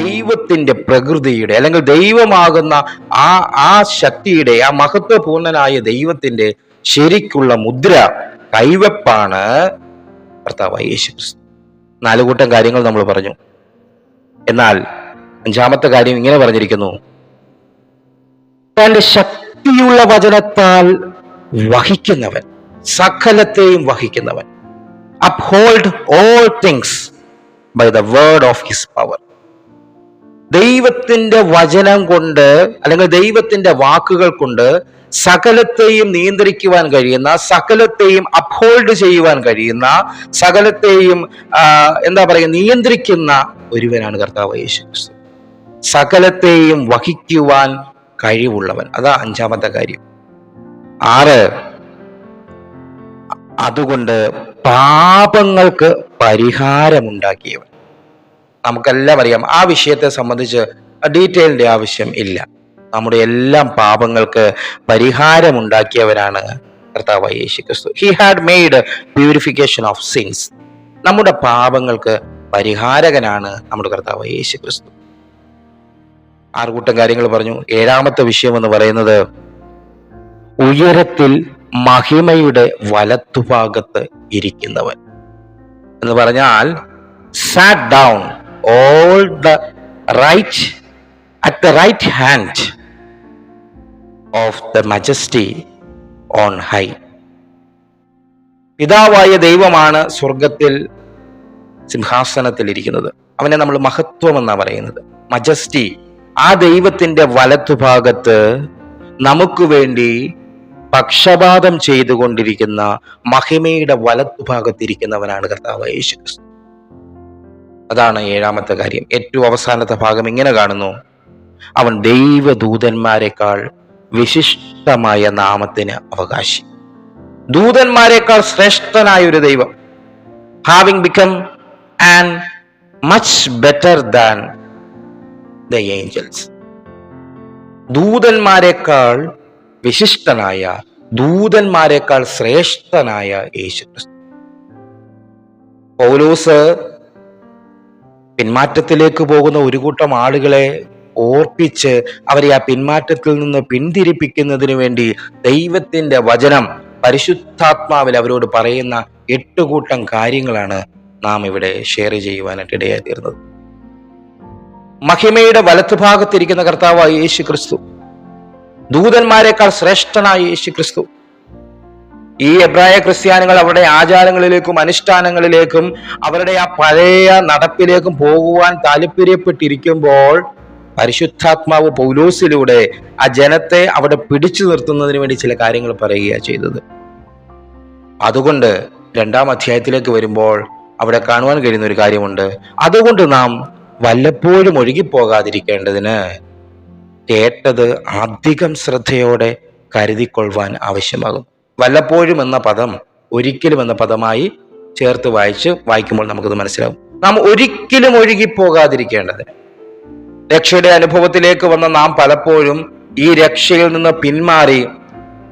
ദൈവത്തിന്റെ പ്രകൃതിയുടെ അല്ലെങ്കിൽ ദൈവമാകുന്ന ആ ശക്തിയുടെ, ആ മഹത്വപൂർണനായ ദൈവത്തിന്റെ ശരിക്കുള്ള മുദ്ര കൈവെപ്പാണ് കർത്താവായ യേശുക്രിസ്തു. 4 കൂട്ടം കാര്യങ്ങൾ നമ്മൾ പറഞ്ഞു. എന്നാൽ 5-ാമത്തെ കാര്യം ഇങ്ങനെ പറഞ്ഞിരിക്കുന്നു: തന്റെ ശക്തിയുള്ള വചനത്താൽ വഹിക്കുന്നവൻ, സകലത്തെയും വഹിക്കുന്നവൻ. Uphold all things by the word of his power. ദൈവത്തിന്റെ വചനം കൊണ്ട് അല്ലെങ്കിൽ ദൈവത്തിന്റെ വാക്കുകൾ കൊണ്ട് സകലത്തെയും നിയന്ത്രിക്കുവാൻ കഴിയുന്ന, സകലത്തെയും അപ്ഹോൾഡ് ചെയ്യുവാൻ കഴിയുന്ന, സകലത്തെയും നിയന്ത്രിക്കുന്ന ഒരുവനാണ് കർത്താവ് യേശുക്രിസ്തു. സകലത്തെയും വഹിക്കുവാൻ കഴിവുള്ളവൻ. അതാ 5-ാമത്തെ കാര്യം. 6, അതുകൊണ്ട് പാപങ്ങൾക്ക് പരിഹാരമുണ്ടാക്കിയവൻ. നമുക്കെല്ലാം അറിയാം, ആ വിഷയത്തെ സംബന്ധിച്ച് ഡീറ്റെയിലിന്റെ ആവശ്യം ഇല്ല. നമ്മുടെ എല്ലാം പാപങ്ങൾക്ക് പരിഹാരമുണ്ടാക്കിയവരാണ് കർത്താവായ യേശുക്രിസ്തു. He had made purification of since. നമ്മുടെ പാപങ്ങൾക്ക് പരിഹാരകനാണ് നമ്മുടെ കർത്താവായ യേശുക്രിസ്തു. 6 കൂട്ടം കാര്യങ്ങൾ പറഞ്ഞു. 7-ാമത്തെ വിഷയം എന്ന് പറയുന്നത് ഉയരത്തിൽ മഹിമയുടെ വലത്തുഭാഗത്ത് ഇരിക്കുന്നവൻ എന്ന് പറഞ്ഞാൽ sat down all the right at the right hand of the majesty on high. പിതാവായ ദൈവമാണ് സ്വർഗത്തിൽ സിംഹാസനത്തിൽ ഇരിക്കുന്നത്. അവനെ നമ്മൾ മഹത്വം എന്നാ പറയുന്നത്, മജസ്റ്റി. ആ ദൈവത്തിന്റെ വലത്തുഭാഗത്ത് നമുക്ക് വേണ്ടി പക്ഷപാതം ചെയ്തുകൊണ്ടിരിക്കുന്ന മഹിമയുടെ വലത്തുഭാഗത്തിരിക്കുന്നവനാണ് കർത്താവായ യേശുക്രിസ്തു. അതാണ് 7-ാമത്തെ കാര്യം. ഏറ്റവും അവസാനത്തെ ഭാഗം ഇങ്ങനെ കാണുന്നു: അവൻ ദൈവദൂതന്മാരെക്കാൾ വിശിഷ്ടമായ നാമത്തിന് അവകാശി. ദൂതന്മാരെക്കാൾ ശ്രേഷ്ഠനായ ഒരു ദൈവം. Having become and much better than the angels. ദൂതന്മാരെക്കാൾ വിശിഷ്ടനായ, ദൂതന്മാരെക്കാൾ ശ്രേഷ്ഠനായ യേശുക്രിസ്തു. പൗലോസ് പിന്മാറ്റത്തിലേക്ക് പോകുന്ന ഒരു കൂട്ടം ആളുകളെ ഓർപ്പിച്ച് അവരെ ആ പിന്മാറ്റത്തിൽ നിന്ന് പിന്തിരിപ്പിക്കുന്നതിന് വേണ്ടി ദൈവത്തിന്റെ വചനം പരിശുദ്ധാത്മാവിൽ അവരോട് പറയുന്ന 8 കൂട്ടം കാര്യങ്ങളാണ് നാം ഇവിടെ ഷെയർ ചെയ്യുവാനായിട്ട് ഇടയായി തീർന്നത്. മഹിമയുടെ വലത്തുഭാഗത്തിരിക്കുന്ന കർത്താവായ യേശുക്രിസ്തു, ദൂതന്മാരെക്കാൾ ശ്രേഷ്ഠനായ യേശുക്രിസ്തു. ഈ എബ്രായ ക്രിസ്ത്യാനികൾ അവരുടെ ആചാരങ്ങളിലേക്കും അനുഷ്ഠാനങ്ങളിലേക്കും അവരുടെ ആ പഴയ നടപ്പിലേക്കും പോകുവാൻ താല്പര്യപ്പെട്ടിരിക്കുമ്പോൾ പരിശുദ്ധാത്മാവ് പൗലോസിലൂടെ ആ ജനത്തെ അവിടെ പിടിച്ചു നിർത്തുന്നതിന് വേണ്ടി ചില കാര്യങ്ങൾ പറയുകയാണ് ചെയ്തത്. അതുകൊണ്ട് 2-ാം അധ്യായത്തിലേക്ക് വരുമ്പോൾ അവിടെ കാണുവാൻ കഴിയുന്ന ഒരു കാര്യമുണ്ട്. അതുകൊണ്ട് നാം വല്ലപ്പോഴും ഒഴുകിപ്പോകാതിരിക്കേണ്ടതിന് കേട്ടത് അധികം ശ്രദ്ധയോടെ കരുതിക്കൊള്ളുവാൻ ആവശ്യമാകും. വല്ലപ്പോഴും എന്ന പദം ഒരിക്കലും എന്ന പദമായി ചേർത്ത് വായിക്കുമ്പോൾ നമുക്കത് മനസ്സിലാവും. നാം ഒരിക്കലും ഒഴുകിപ്പോകാതിരിക്കേണ്ടതിന്. രക്ഷയുടെ അനുഭവത്തിലേക്ക് വന്ന നാം പലപ്പോഴും ഈ രക്ഷയിൽ നിന്ന് പിന്മാറി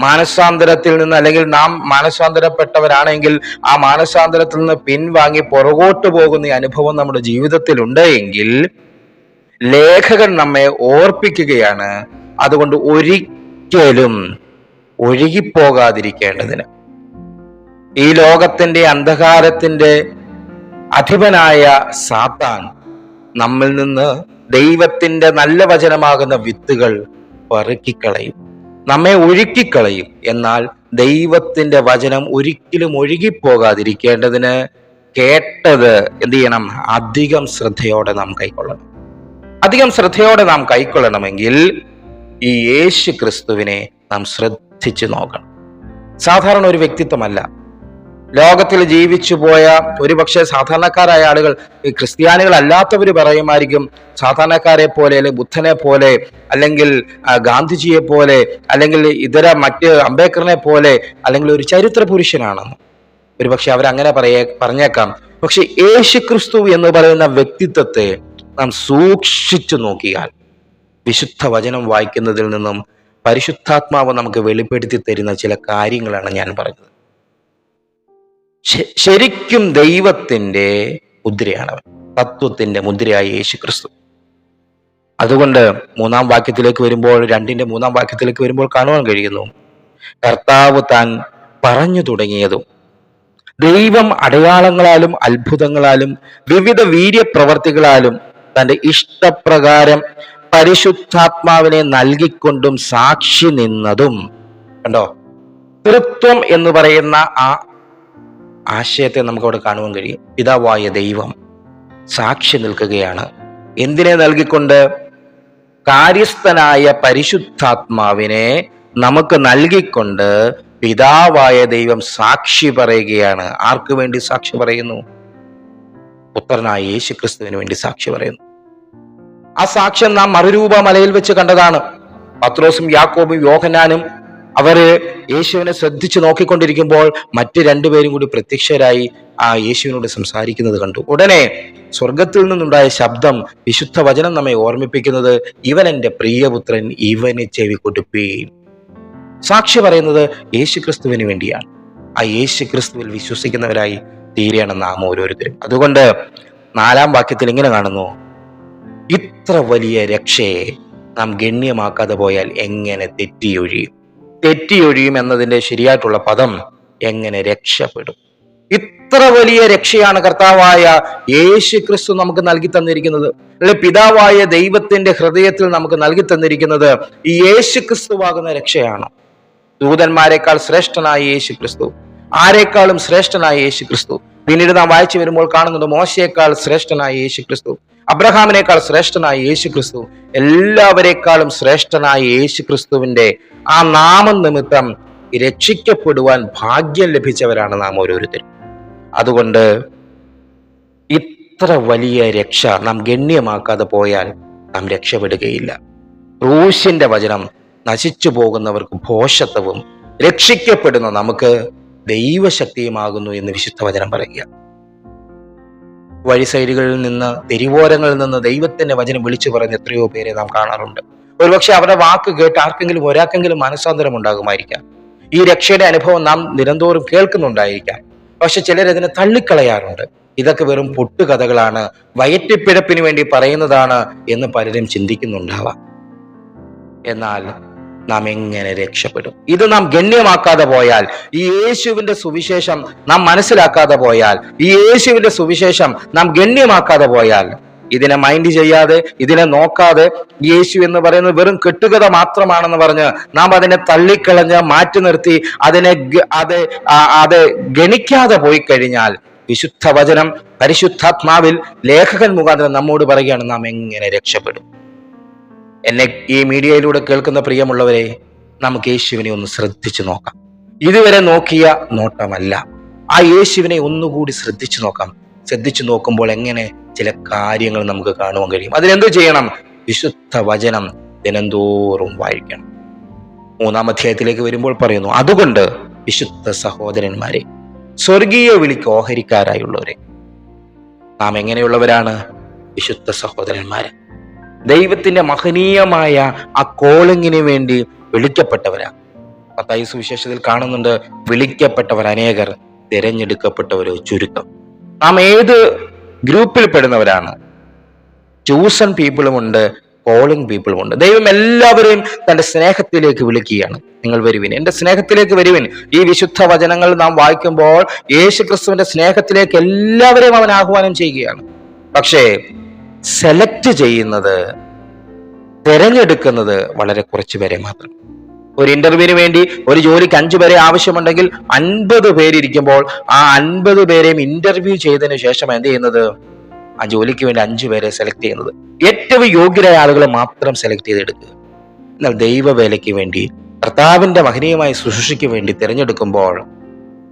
മാനസാന്തരത്തിൽ നിന്ന്, അല്ലെങ്കിൽ നാം മാനസാന്തരപ്പെട്ടവരാണെങ്കിൽ ആ മാനസാന്തരത്തിൽ നിന്ന് പിൻവാങ്ങി പുറകോട്ട് പോകുന്ന ഈ അനുഭവം നമ്മുടെ ജീവിതത്തിലുണ്ട് എങ്കിൽ ലേഖകൻ നമ്മെ ഓർപ്പിക്കുകയാണ്, അതുകൊണ്ട് ഒരിക്കലും ഒഴുകിപ്പോകാതിരിക്കേണ്ടതിന്. ഈ ലോകത്തിന്റെ അന്ധകാരത്തിന്റെ അധിപനായ സാത്താൻ നമ്മിൽ നിന്ന് ദൈവത്തിന്റെ നല്ല വചനമാകുന്ന വിത്തുകൾ പെറുക്കിക്കളയും, നമ്മെ ഒഴുക്കിക്കളയും. എന്നാൽ ദൈവത്തിന്റെ വചനം ഒരിക്കലും ഒഴുകിപ്പോകാതിരിക്കേണ്ടതിന് കേട്ടത് എന്ത് ചെയ്യണം? അധികം ശ്രദ്ധയോടെ നാം കൈക്കൊള്ളണം. അധികം ശ്രദ്ധയോടെ നാം കൈക്കൊള്ളണമെങ്കിൽ ഈ യേശു ക്രിസ്തുവിനെ നാം ശ്രദ്ധിച്ചു നോക്കണം. സാധാരണ ഒരു വ്യക്തിത്വമല്ല. ലോകത്തിൽ ജീവിച്ചു പോയ ഒരുപക്ഷെ സാധാരണക്കാരായ ആളുകൾ, ക്രിസ്ത്യാനികൾ അല്ലാത്തവർ പറയുമായിരിക്കും, സാധാരണക്കാരെ പോലെ, അല്ലെങ്കിൽ ബുദ്ധനെ പോലെ, അല്ലെങ്കിൽ ഗാന്ധിജിയെ പോലെ, അല്ലെങ്കിൽ മറ്റ് അംബേദ്കറിനെ പോലെ, അല്ലെങ്കിൽ ഒരു ചരിത്ര പുരുഷനാണെന്ന് ഒരുപക്ഷെ അവരങ്ങനെ പറഞ്ഞേക്കാം. പക്ഷെ യേശു ക്രിസ്തു എന്ന് പറയുന്ന വ്യക്തിത്വത്തെ നാം സൂക്ഷിച്ചു നോക്കിയാൽ വിശുദ്ധ വചനം വായിക്കുന്നതിൽ നിന്നും പരിശുദ്ധാത്മാവ് നമുക്ക് വെളിപ്പെടുത്തി തരുന്ന ചില കാര്യങ്ങളാണ് ഞാൻ പറഞ്ഞത്. ശരിക്കും ദൈവത്തിന്റെ മുദ്രയാണ് അവൻ, തത്വത്തിന്റെ മുദ്രയായ യേശു ക്രിസ്തു. അതുകൊണ്ട് 3-ാം വാക്യത്തിലേക്ക് വരുമ്പോൾ, 2-ന്റെ 3-ാം വാക്യത്തിലേക്ക് വരുമ്പോൾ കാണുവാൻ കഴിയുന്നു, കർത്താവ് താൻ പറഞ്ഞു തുടങ്ങിയതും ദൈവം അടയാളങ്ങളാലും അത്ഭുതങ്ങളാലും വിവിധ വീര്യപ്രവർത്തികളാലും തന്റെ ഇഷ്ടപ്രകാരം പരിശുദ്ധാത്മാവിനെ നൽകിക്കൊണ്ടും സാക്ഷി നിന്നതും. കണ്ടോ, തൃത്വം എന്ന് പറയുന്ന ആ ആശയത്തെ നമുക്ക് അവിടെ കാണുവാൻ കഴിയും. പിതാവായ ദൈവം സാക്ഷി നിൽക്കുകയാണ്. എന്തിനെ നൽകിക്കൊണ്ട്? കാര്യസ്ഥനായ പരിശുദ്ധാത്മാവിനെ നമുക്ക് നൽകിക്കൊണ്ട് പിതാവായ ദൈവം സാക്ഷി പറയുകയാണ്. ആർക്ക് വേണ്ടി സാക്ഷി പറയുന്നു? പുത്രനായ യേശുക്രിസ്തുവിന് വേണ്ടി സാക്ഷി പറയുന്നു. ആ സാക്ഷ്യം നാം മറുരൂപ മലയിൽ വെച്ച് കണ്ടതാണ്. പത്രോസും യാക്കോബും യോഹന്നാനും അവര് യേശുവിനെ ശ്രദ്ധിച്ചു നോക്കിക്കൊണ്ടിരിക്കുമ്പോൾ മറ്റ് രണ്ടുപേരും കൂടി പ്രത്യക്ഷരായി ആ യേശുവിനോട് സംസാരിക്കുന്നത് കണ്ടു. ഉടനെ സ്വർഗത്തിൽ നിന്നുണ്ടായ ശബ്ദം, വിശുദ്ധ വചനം നമ്മെ ഓർമ്മിപ്പിക്കുന്നത്, ഇവൻ എൻ്റെ പ്രിയപുത്രൻ, ഇവന് ചെവി കൊടുപ്പീൻ. സാക്ഷി പറയുന്നത് യേശുക്രിസ്തുവിന് വേണ്ടിയാണ്. ആ യേശുക്രിസ്തുവിൽ വിശ്വസിക്കുന്നവരായി തീരെയാണ് നാം ഓരോരുത്തരും. അതുകൊണ്ട് 4-ാം വാക്യത്തിൽ ഇങ്ങനെ കാണുന്നു, ഇത്ര വലിയ രക്ഷയെ നാം ഗണ്യമാക്കാതെ പോയാൽ എങ്ങനെ തെറ്റിയൊഴിയും? തെറ്റിയൊഴിയും എന്നതിന്റെ ശരിയായിട്ടുള്ള പദം എങ്ങനെ രക്ഷപ്പെടും? ഇത്ര വലിയ രക്ഷയാണ് കർത്താവായ യേശു ക്രിസ്തു നമുക്ക് നൽകി തന്നിരിക്കുന്നത്. അല്ലെ, പിതാവായ ദൈവത്തിന്റെ ഹൃദയത്തിൽ നമുക്ക് നൽകി തന്നിരിക്കുന്നത് ഈ യേശു ക്രിസ്തുവാകുന്ന രക്ഷയാണ്. ദൂതന്മാരെക്കാൾ ശ്രേഷ്ഠനായ യേശു ക്രിസ്തു, ആരെക്കാളും ശ്രേഷ്ഠനായ യേശു ക്രിസ്തു. പിന്നീട് നാം വായിച്ചു വരുമ്പോൾ കാണുന്നത്, മോശയേക്കാൾ ശ്രേഷ്ഠനായ യേശു ക്രിസ്തു, അബ്രഹാമിനേക്കാൾ ശ്രേഷ്ഠനായ യേശു ക്രിസ്തു, എല്ലാവരെക്കാളും ശ്രേഷ്ഠനായ യേശു ക്രിസ്തുവിന്റെ ആ നാമം നിമിത്തം രക്ഷിക്കപ്പെടുവാൻ ഭാഗ്യം ലഭിച്ചവരാണ് നാം ഓരോരുത്തരും. അതുകൊണ്ട് ഇത്ര വലിയ രക്ഷ നാം ഗണ്യമാക്കാതെ പോയാൽ നാം രക്ഷപ്പെടുകയില്ല. ക്രൂശിന്റെ വചനം നശിച്ചു പോകുന്നവർക്ക് ഭോഷത്വവും രക്ഷിക്കപ്പെടുന്ന നമുക്ക് ദൈവശക്തിയുമാകുന്നു എന്ന് വിശുദ്ധ വചനം പറയുക. വഴി സൈഡുകളിൽ നിന്ന്, തെരുവോരങ്ങളിൽ നിന്ന് ദൈവത്തിന്റെ വചനം വിളിച്ചു പറഞ്ഞ എത്രയോ പേരെ നാം കാണാറുണ്ട്. ഒരുപക്ഷെ അവരുടെ വാക്ക് കേട്ട് ആർക്കെങ്കിലും ഒരാൾക്കെങ്കിലും മനസ്സാന്തരം ഉണ്ടാകുമായിരിക്കാം. ഈ രക്ഷയുടെ അനുഭവം നാം നിരന്തോറും കേൾക്കുന്നുണ്ടായിരിക്കാം. പക്ഷെ ചിലരതിനെ തള്ളിക്കളയാറുണ്ട്. ഇതൊക്കെ വെറും പൊട്ടുകഥകളാണ്, വയറ്റിപ്പിഴപ്പിന് വേണ്ടി പറയുന്നതാണ് എന്ന് പലരും ചിന്തിക്കുന്നുണ്ടാവാം. എന്നാൽ നാം എങ്ങനെ രക്ഷപ്പെടും? ഇത് നാം ഗണ്യമാക്കാതെ പോയാൽ, ഈ യേശുവിന്റെ സുവിശേഷം നാം മനസ്സിലാക്കാതെ പോയാൽ, ഈ യേശുവിന്റെ സുവിശേഷം നാം ഗണ്യമാക്കാതെ പോയാൽ, ഇതിനെ മൈൻഡ് ചെയ്യാതെ, ഇതിനെ നോക്കാതെ, യേശു എന്ന് പറയുന്നത് വെറും കെട്ടുകഥ മാത്രമാണെന്ന് പറഞ്ഞ് നാം അതിനെ തള്ളിക്കളഞ്ഞ് മാറ്റി നിർത്തി അത് ഗണിക്കാതെ പോയി കഴിഞ്ഞാൽ, വിശുദ്ധ വചനം പരിശുദ്ധാത്മാവിൽ ലേഖകൻ മുഖാന്തരം നമ്മോട് പറയുകയാണ്, നാം എങ്ങനെ രക്ഷപ്പെടും? എന്നെ ഈ മീഡിയയിലൂടെ കേൾക്കുന്ന പ്രിയമുള്ളവരെ, നമുക്ക് യേശുവിനെ ഒന്ന് ശ്രദ്ധിച്ചു നോക്കാം. ഇതുവരെ നോക്കിയ നോട്ടമല്ല, ആ യേശുവിനെ ഒന്നുകൂടി ശ്രദ്ധിച്ചു നോക്കാം. ശ്രദ്ധിച്ചു നോക്കുമ്പോൾ എങ്ങനെ ചില കാര്യങ്ങൾ നമുക്ക് കാണുവാൻ കഴിയും. അതിനെന്ത് ചെയ്യണം? വിശുദ്ധ വചനം ദിനംതോറും വായിക്കണം. 3-ാം അധ്യായത്തിലേക്ക് വരുമ്പോൾ പറയുന്നു, അതുകൊണ്ട് വിശുദ്ധ സഹോദരന്മാരെ, സ്വർഗീയ വിളിക്ക് ഓഹരിക്കാരായുള്ളവരെ. നാം എങ്ങനെയുള്ളവരാണ്? വിശുദ്ധ സഹോദരന്മാരെ, ദൈവത്തിന്റെ മഹനീയമായ ആ കോളിങ്ങിന് വേണ്ടി വിളിക്കപ്പെട്ടവരാണ്. മത്തായി സുവിശേഷത്തിൽ കാണുന്നുണ്ട്, വിളിക്കപ്പെട്ടവർ അനേകർ, തിരഞ്ഞെടുക്കപ്പെട്ടവരോ ചുരുക്കം. നാം ഏത് ഗ്രൂപ്പിൽ പെടുന്നവരാണ്? ചൂസൺ പീപ്പിളും ഉണ്ട്, കോളിംഗ് പീപ്പിളും ഉണ്ട്. ദൈവം എല്ലാവരെയും തന്റെ സ്നേഹത്തിലേക്ക് വിളിക്കുകയാണ്. നിങ്ങൾ വരുവിൻ, എന്റെ സ്നേഹത്തിലേക്ക് വരുവിൻ. ഈ വിശുദ്ധ വചനങ്ങൾ നാം വായിക്കുമ്പോൾ യേശു ക്രിസ്തുവിന്റെ സ്നേഹത്തിലേക്ക് എല്ലാവരെയും അവൻ ആഹ്വാനം ചെയ്യുകയാണ്. പക്ഷേ സെലക്ട് ചെയ്യുന്നത്, തിരഞ്ഞെടുക്കുന്നത് വളരെ കുറച്ചു പേരെ മാത്രം. ഒരു ഇന്റർവ്യൂവിന് വേണ്ടി ഒരു ജോലിക്ക് 5 പേരെ ആവശ്യമുണ്ടെങ്കിൽ 50 പേരിയ്ക്കുമ്പോൾ ആ 50 പേരെയും ഇന്റർവ്യൂ ചെയ്തതിനു ശേഷം എന്ത് ചെയ്യുന്നത്? ആ ജോലിക്ക് വേണ്ടി 5 പേരെ സെലക്ട് ചെയ്യുന്നത്. ഏറ്റവും യോഗ്യരായ ആളുകളെ മാത്രം സെലക്ട് ചെയ്തെടുക്കുക. എന്നാൽ ദൈവവേലയ്ക്ക് വേണ്ടി, കർത്താവിന്റെ മഹനീയമായ ശുശ്രൂഷയ്ക്ക് വേണ്ടി തിരഞ്ഞെടുക്കുമ്പോൾ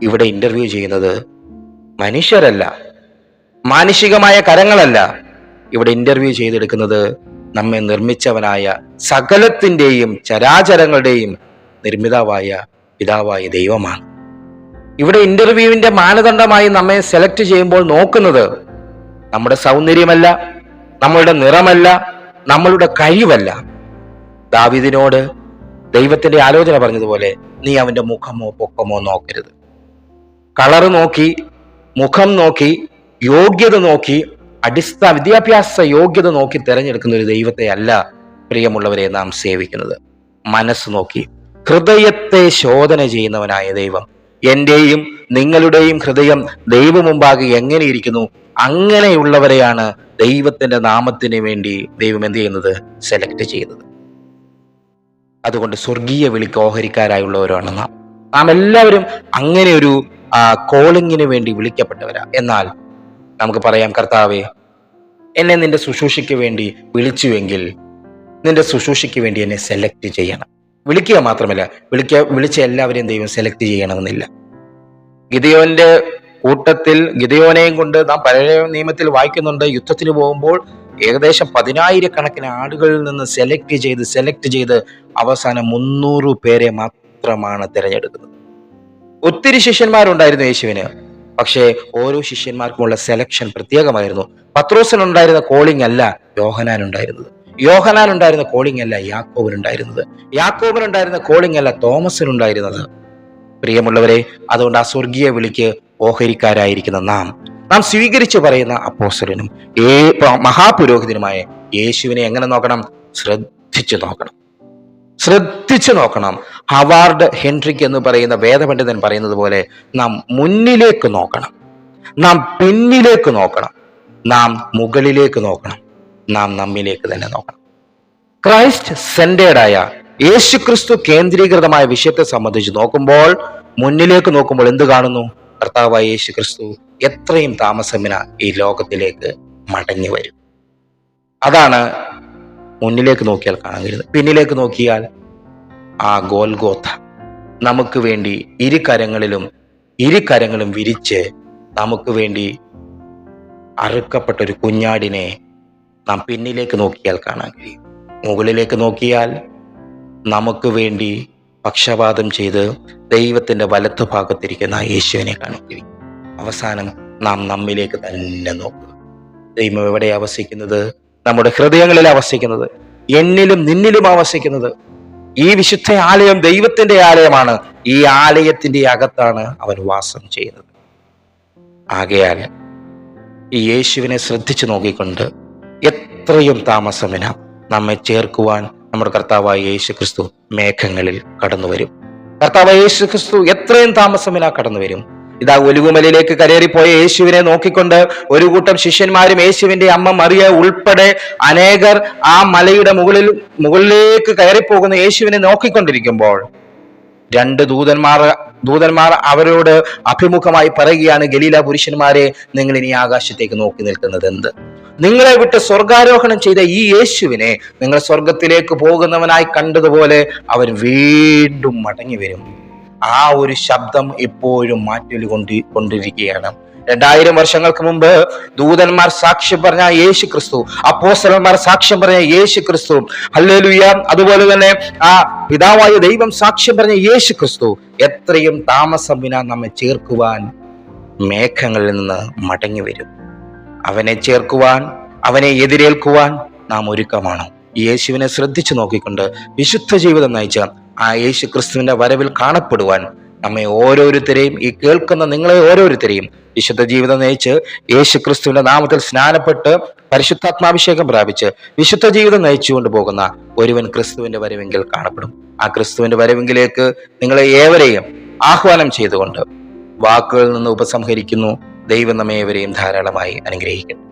ഇവിടെ ഇന്റർവ്യൂ ചെയ്യുന്നത് മനുഷ്യരല്ല, മാനുഷികമായ കരങ്ങളല്ല. ഇവിടെ ഇന്റർവ്യൂ ചെയ്തെടുക്കുന്നത് നമ്മെ നിർമ്മിച്ചവനായ സകലത്തിന്റെയും ചരാചരങ്ങളുടെയും നിർമ്മിതാവായ പിതാവായ ദൈവമാണ്. ഇവിടെ ഇന്റർവ്യൂവിന്റെ മാനദണ്ഡമായി നമ്മെ സെലക്ട് ചെയ്യുമ്പോൾ നോക്കുന്നത് നമ്മുടെ സൗന്ദര്യമല്ല, നമ്മളുടെ നിറമല്ല, നമ്മളുടെ കഴിവല്ല. ദാവീദിനോട് ദൈവത്തിന്റെ ആലോചന പറഞ്ഞതുപോലെ, നീ അവന്റെ മുഖമോ പൊക്കമോ നോക്കരുത്. കളറ് നോക്കി, മുഖം നോക്കി, യോഗ്യത നോക്കി വിദ്യാഭ്യാസ യോഗ്യത നോക്കി തിരഞ്ഞെടുക്കുന്ന ഒരു ദൈവത്തെ അല്ല പ്രിയമുള്ളവരെ നാം സേവിക്കുന്നത്. മനസ്സ് നോക്കി ഹൃദയത്തെ ശോധന ചെയ്യുന്നവനായ ദൈവം, എന്റെയും നിങ്ങളുടെയും ഹൃദയം ദൈവ മുമ്പാകെ എങ്ങനെയിരിക്കുന്നു, അങ്ങനെയുള്ളവരെയാണ് ദൈവത്തിന്റെ നാമത്തിന് വേണ്ടി ദൈവം എന്ത് ചെയ്യുന്നത്? സെലക്ട് ചെയ്യുന്നത്. അതുകൊണ്ട് സ്വർഗീയ വിളിക്ക് ഓഹരിക്കാരായുള്ളവരാണ് നാം എല്ലാവരും അങ്ങനെ ഒരു കോളിങ്ങിന് വേണ്ടി വിളിക്കപ്പെട്ടവരാ. എന്നാൽ നമുക്ക് പറയാം, കർത്താവേ, എന്നെ നിന്റെ ശുശ്രൂഷയ്ക്ക് വേണ്ടി വിളിച്ചുവെങ്കിൽ നിന്റെ ശുശ്രൂഷയ്ക്ക് വേണ്ടി എന്നെ സെലക്ട് ചെയ്യണം. വിളിക്കുക മാത്രമല്ല, വിളിച്ച എല്ലാവരെയും ദൈവം സെലക്ട് ചെയ്യണമെന്നില്ല. ഗിദെയോന്റെ കൂട്ടത്തിൽ ഗിദെയോനെയും കൊണ്ട് നാം പഴയ നിയമത്തിൽ വായിക്കുന്നുണ്ട്, യുദ്ധത്തിന് പോകുമ്പോൾ ഏകദേശം 10,000 ആളുകളിൽ നിന്ന് സെലക്ട് ചെയ്ത് അവസാനം 300 പേരെ മാത്രമാണ് തിരഞ്ഞെടുക്കുന്നത്. ഒത്തിരി ശിഷ്യന്മാരുണ്ടായിരുന്നു യേശുവിന്, പക്ഷേ ഓരോ ശിഷ്യന്മാർക്കുമുള്ള സെലക്ഷൻ പ്രത്യേകമായിരുന്നു. പത്രോസിനുണ്ടായിരുന്ന കോളിംഗ് അല്ല യോഹന്നാനുണ്ടായിരുന്നത്. യോഹന്നാനുണ്ടായിരുന്ന കോളിംഗ് അല്ല യാക്കോബിനുണ്ടായിരുന്നത്. യാക്കോബിനുണ്ടായിരുന്ന കോളിംഗ് അല്ല തോമസിനുണ്ടായിരുന്നത്. പ്രിയമുള്ളവരെ, അതുകൊണ്ട് ആ സ്വർഗീയ വിളിക്ക് ഓഹരിക്കാരായിരിക്കുന്ന നാം സ്വീകരിച്ചു പറയുന്ന അപ്പോസ്തലനും മഹാപുരോഹിതനുമായ യേശുവിനെ എങ്ങനെ നോക്കണം? ശ്രദ്ധിച്ചു നോക്കണം. ഹവാർഡ് ഹെൻറിക് എന്ന് പറയുന്ന വേദപണ്ഡിതൻ പറയുന്നത് പോലെ നാം മുന്നിലേക്ക് നോക്കണം, നാം പിന്നിലേക്ക് നോക്കണം, നാം മുകളിലേക്ക് നോക്കണം, നാം നമ്മിലേക്ക് തന്നെ നോക്കണം. ക്രൈസ്റ്റ് സെന്റേഡായ യേശുക്രിസ്തു കേന്ദ്രീകൃതമായ വിഷയത്തെ സംബന്ധിച്ച് നോക്കുമ്പോൾ, മുന്നിലേക്ക് നോക്കുമ്പോൾ എന്ത് കാണുന്നു? കർത്താവായ യേശുക്രിസ്തു എത്രയും താമസമിന ഈ ലോകത്തിലേക്ക് മടങ്ങി വരും. അതാണ് മുന്നിലേക്ക് നോക്കിയാൽ കാണാൻ കഴിയുന്നത്. പിന്നിലേക്ക് നോക്കിയാൽ ആ ഗോൽഗോഥ നമുക്ക് വേണ്ടി ഇരുകരങ്ങളും വിരിച്ച് നമുക്ക് വേണ്ടി അറുക്കപ്പെട്ട ഒരു കുഞ്ഞാടിനെ നാം പിന്നിലേക്ക് നോക്കിയാൽ കാണാൻ കഴിയും. മുകളിലേക്ക് നോക്കിയാൽ നമുക്ക് വേണ്ടി പക്ഷപാതം ചെയ്ത് ദൈവത്തിന്റെ വലത്തു ഭാഗത്തിരിക്കുന്ന യേശുവിനെ കാണാൻ കഴിയും. അവസാനം നാം നമ്മിലേക്ക് തന്നെ നോക്കുക. ദൈവം എവിടെ വസിക്കുന്നത്? നമ്മുടെ ഹൃദയങ്ങളിൽ വസിക്കുന്നത്, എന്നിലും നിന്നിലും വസിക്കുന്നത്. ഈ വിശുദ്ധ ആലയം ദൈവത്തിന്റെ ആലയമാണ്. ഈ ആലയത്തിന്റെ അകത്താണ് അവൻ വാസം ചെയ്യുന്നത്. ആകയാൽ ഈ യേശുവിനെ ശ്രദ്ധിച്ചു നോക്കിക്കൊണ്ട് എത്രയും താമസമിന നമ്മെ ചേർക്കുവാൻ നമ്മുടെ കർത്താവായ യേശുക്രിസ്തു മേഘങ്ങളിൽ കടന്നു വരും. കർത്താവായ യേശുക്രിസ്തു എത്രയും താമസമിന കടന്നു വരും. ഇതാ ഒലിവുമലയിലേക്ക് കയറിപ്പോയ യേശുവിനെ നോക്കിക്കൊണ്ട് ഒരു കൂട്ടം ശിഷ്യന്മാരും യേശുവിന്റെ അമ്മ മറിയ ഉൾപ്പെടെ അനേകർ ആ മലയുടെ മുകളിലേക്ക് കയറിപ്പോകുന്ന യേശുവിനെ നോക്കിക്കൊണ്ടിരിക്കുമ്പോൾ 2 ദൂതന്മാർ അവരോട് അഭിമുഖമായി പറയുകയാണ്, ഗലീല പുരുഷന്മാരെ, നിങ്ങൾ ഇനി ആകാശത്തേക്ക് നോക്കി നിൽക്കുന്നത് എന്ത്? നിങ്ങളെ വിട്ട് സ്വർഗാരോഹണം ചെയ്ത ഈ യേശുവിനെ നിങ്ങൾ സ്വർഗത്തിലേക്ക് പോകുന്നവനായി കണ്ടതുപോലെ അവൻ വീണ്ടും മടങ്ങി വരും. ആ ഒരു ശബ്ദം ഇപ്പോഴും മാറ്റൊലി കൊണ്ടിരിക്കുകയാണ്. 2000 വർഷങ്ങൾക്ക് മുമ്പ് ദൂതന്മാർ സാക്ഷ്യം പറഞ്ഞ യേശു ക്രിസ്തു, അപ്പോസ്തലന്മാർ സാക്ഷ്യം പറഞ്ഞ യേശു ക്രിസ്തു, ഹല്ലേലൂയ, അതുപോലെ തന്നെ ആ പിതാവായ ദൈവം സാക്ഷ്യം പറഞ്ഞ യേശു ക്രിസ്തു എത്രയും താമസം വിനാ നമ്മെ ചേർക്കുവാൻ മേഘങ്ങളിൽ നിന്ന് മടങ്ങി വരും. അവനെ ചേർക്കുവാൻ, അവനെ എതിരേൽക്കുവാൻ നാം ഒരുക്കമാണോ? യേശുവിനെ ശ്രദ്ധിച്ചു നോക്കിക്കൊണ്ട് വിശുദ്ധ ജീവിതം നയിച്ച ആ യേശു ക്രിസ്തുവിന്റെ വരവിൽ കാണപ്പെടുവാൻ നമ്മെ ഓരോരുത്തരെയും, ഈ കേൾക്കുന്ന നിങ്ങളെ ഓരോരുത്തരെയും വിശുദ്ധ ജീവിതം നയിച്ച് യേശു ക്രിസ്തുവിന്റെ നാമത്തിൽ സ്നാനപ്പെട്ട് പരിശുദ്ധാത്മാഭിഷേകം പ്രാപിച്ച് വിശുദ്ധ ജീവിതം നയിച്ചുകൊണ്ട് പോകുന്ന ഒരുവൻ ക്രിസ്തുവിന്റെ വരവെങ്കിൽ കാണപ്പെടും. ആ ക്രിസ്തുവിന്റെ വരവെങ്കിലേക്ക് നിങ്ങളെ ഏവരെയും ആഹ്വാനം ചെയ്തുകൊണ്ട് വാക്കുകളിൽ നിന്ന് ഉപസംഹരിക്കുന്നു. ദൈവം നമ്മെ ഏവരെയും ധാരാളമായി അനുഗ്രഹിക്കട്ടെ.